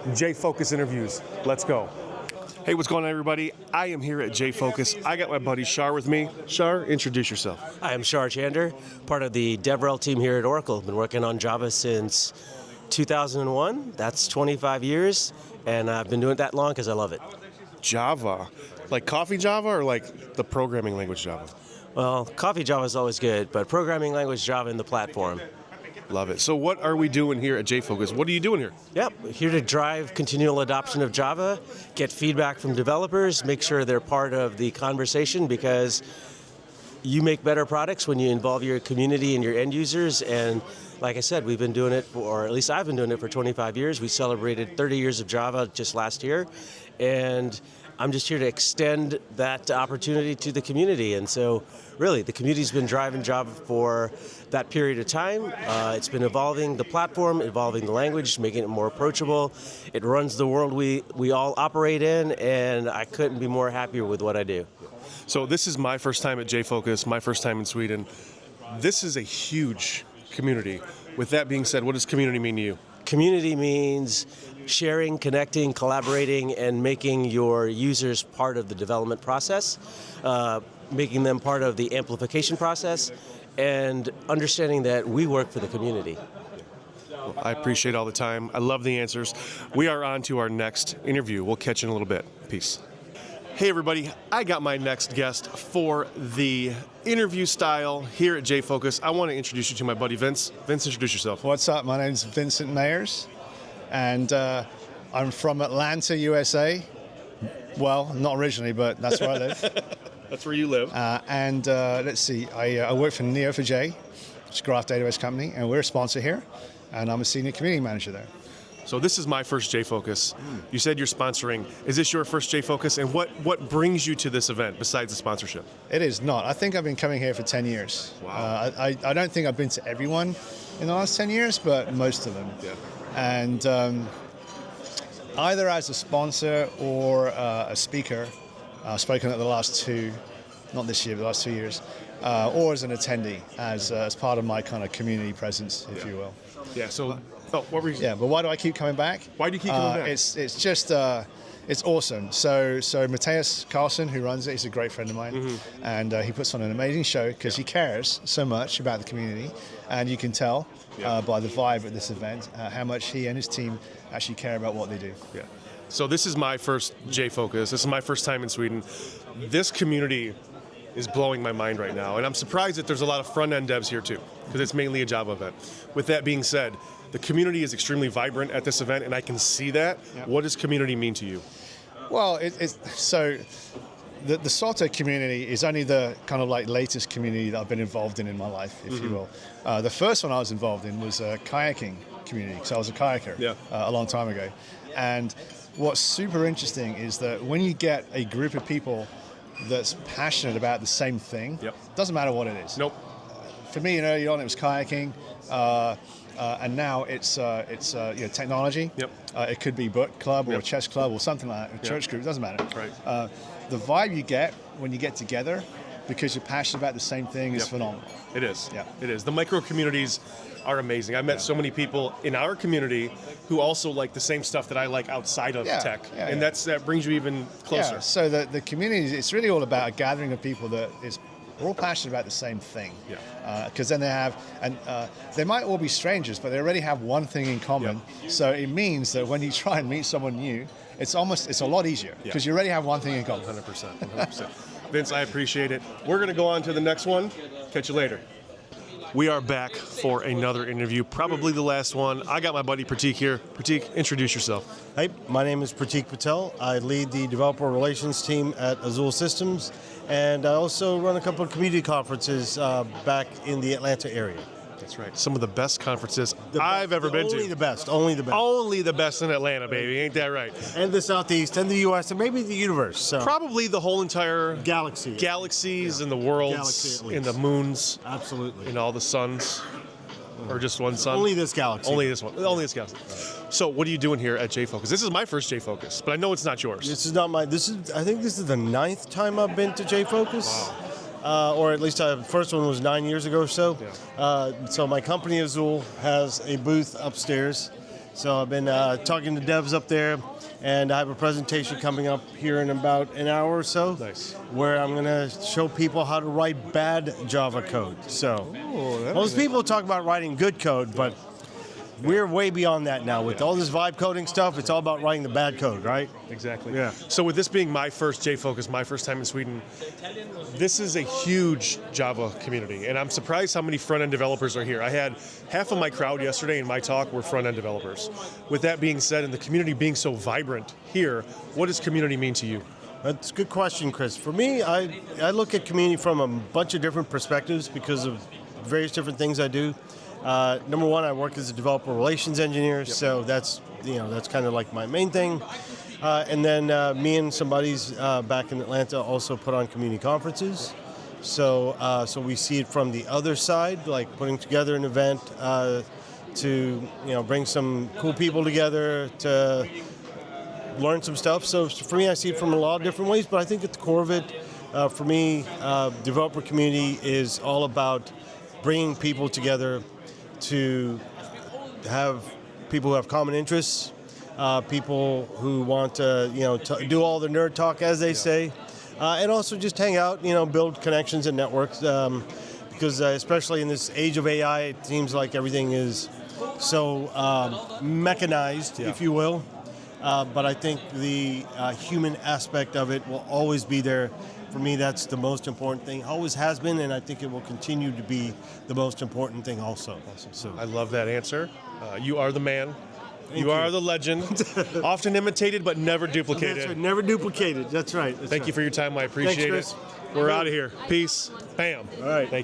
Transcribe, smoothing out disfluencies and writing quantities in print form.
Jfokus interviews. Let's go. Hey, what's going on, everybody? I am here at Jfokus. I got my buddy Shar with me. Shar, introduce yourself. Hi, I'm Shar Chander, part of the DevRel team here at Oracle. Been working on Java since 2001. That's 25 years, and I've been doing it that long because I love it. Java. Like coffee Java or like the programming language Java? Well, coffee Java is always good, but programming language Java in the platform. Love it. So what are we doing here at Jfokus? What are you doing here? Yep, here to drive continual adoption of Java, get feedback from developers, make sure they're part of the conversation, because you make better products when you involve your community and your end users. And like I said, we've been doing it or at least I've been doing it for 25 years. We celebrated 30 years of Java just last year. And I'm just here to extend that opportunity to the community. And so really, the community's been driving Java for that period of time. It's been evolving the platform, evolving the language, making it more approachable. It runs the world we all operate in, and I couldn't be more happier with what I do. So this is my first time at Jfokus, my first time in Sweden. This is a huge community. With that being said, what does community mean to you? Community means sharing, connecting, collaborating, and making your users part of the development process, making them part of the amplification process, and understanding that we work for the community. Well, I appreciate all the time. I love the answers. We are on to our next interview. We'll catch you in a little bit. Peace. Hey everybody, I got my next guest for the interview style here at Jfokus. I want to introduce you to my buddy Vince. Vince, introduce yourself. What's up? My name's Vincent Mayers, and I'm from Atlanta, USA. Well, not originally, but that's where I live. That's where you live. Let's see, I work for Neo4j, it's a graph database company, and we're a sponsor here, and I'm a senior community manager there. So this is my first Jfokus. You said you're sponsoring. Is this your first Jfokus? And what brings you to this event besides the sponsorship? It is not. I think I've been coming here for 10 years. Wow. I don't think I've been to everyone in the last 10 years, but most of them. Yeah. And either as a sponsor or a speaker, I've spoken at the last two, not this year, but the last 2 years, or as an attendee, as part of my kind of community presence, if you will. Yeah, so, what were you? Yeah, but why do I keep coming back? Why do you keep coming back? It's just, it's awesome. So Matthias Carlson, who runs it, he's a great friend of mine, and he puts on an amazing show because he cares so much about the community, and you can tell by the vibe at this event how much he and his team actually care about what they do. Yeah. So this is my first Jfokus. This is my first time in Sweden. This community is blowing my mind right now, and I'm surprised that there's a lot of front-end devs here too, because it's mainly a Java event. With that being said, the community is extremely vibrant at this event, and I can see that. Yep. What does community mean to you? Well, so the SOTA community is only the kind of like latest community that I've been involved in my life, if you will. The first one I was involved in was a kayaking community, because I was a kayaker a long time ago. And what's super interesting is that when you get a group of people that's passionate about the same thing, doesn't matter what it is. Nope. For me, early on it was kayaking, and now it's technology. Yep. It could be book club or a chess club or something like that, a church group, it doesn't matter. Right. The vibe you get when you get together because you're passionate about the same thing is phenomenal. It is. Yeah. It is. The micro communities are amazing. I've met so many people in our community who also like the same stuff that I like outside of tech, and that brings you even closer. Yeah. So the community, it's really all about a gathering of people that is we're all passionate about the same thing. Yeah. Because then they have, and they might all be strangers, but they already have one thing in common. Yep. So it means that when you try and meet someone new, it's a lot easier because you already have one thing in common. 100%. 100%. Vince, I appreciate it. We're going to go on to the next one. Catch you later. We are back for another interview, probably the last one. I got my buddy Pratik here. Pratik, introduce yourself. Hey, my name is Pratik Patel. I lead the developer relations team at Azul Systems, and I also run a couple of community conferences back in the Atlanta area. That's right. Some of the best conferences I've ever been to. Only the best. Only the best. Only the best in Atlanta, baby. Ain't that right? And the Southeast, and the U.S., and maybe the universe. So. Probably the whole entire galaxy. Galaxies and the worlds and the moons. Absolutely. And all the suns. Or just one sun? Only this galaxy. Only this one. Only this galaxy. So what are you doing here at Jfokus? This is my first Jfokus, but I know it's not yours. This is not my. I think this is the 9th time I've been to Jfokus. Wow. Or at least the first one was 9 years ago or so. Yeah. So my company Azul has a booth upstairs, So I've been talking to devs up there, and I have a presentation coming up here in about an hour or so. Nice. Where I'm going to show people how to write bad Java code. So most people talk about writing good code, but we're way beyond that now. With all this vibe coding stuff, it's all about writing the bad code, right? Exactly. Yeah. So with this being my first Jfokus, my first time in Sweden, this is a huge Java community, and I'm surprised how many front-end developers are here. I had half of my crowd yesterday in my talk were front-end developers. With that being said, and the community being so vibrant here, what does community mean to you? That's a good question, Chris. For me, I look at community from a bunch of different perspectives because of various different things I do. Number one, I work as a developer relations engineer, so that's kind of like my main thing. And then me and some buddies back in Atlanta also put on community conferences. So we see it from the other side, like putting together an event to bring some cool people together to learn some stuff. So for me, I see it from a lot of different ways, but I think at the core of it, for me, developer community is all about bringing people together to have people who have common interests, people who want to do all the nerd talk, as they say, and also just hang out, build connections and networks, because especially in this age of AI, it seems like everything is so mechanized, if you will. But I think the human aspect of it will always be there. For me, that's the most important thing. Always has been, and I think it will continue to be the most important thing also. Awesome. So I love that answer. You are the man. You are the legend. Often imitated, but never duplicated. That's right, never duplicated. That's right. Thank you for your time. I appreciate Thanks, it. Chris. We're out of here. Peace. Bam. All right. Thank you.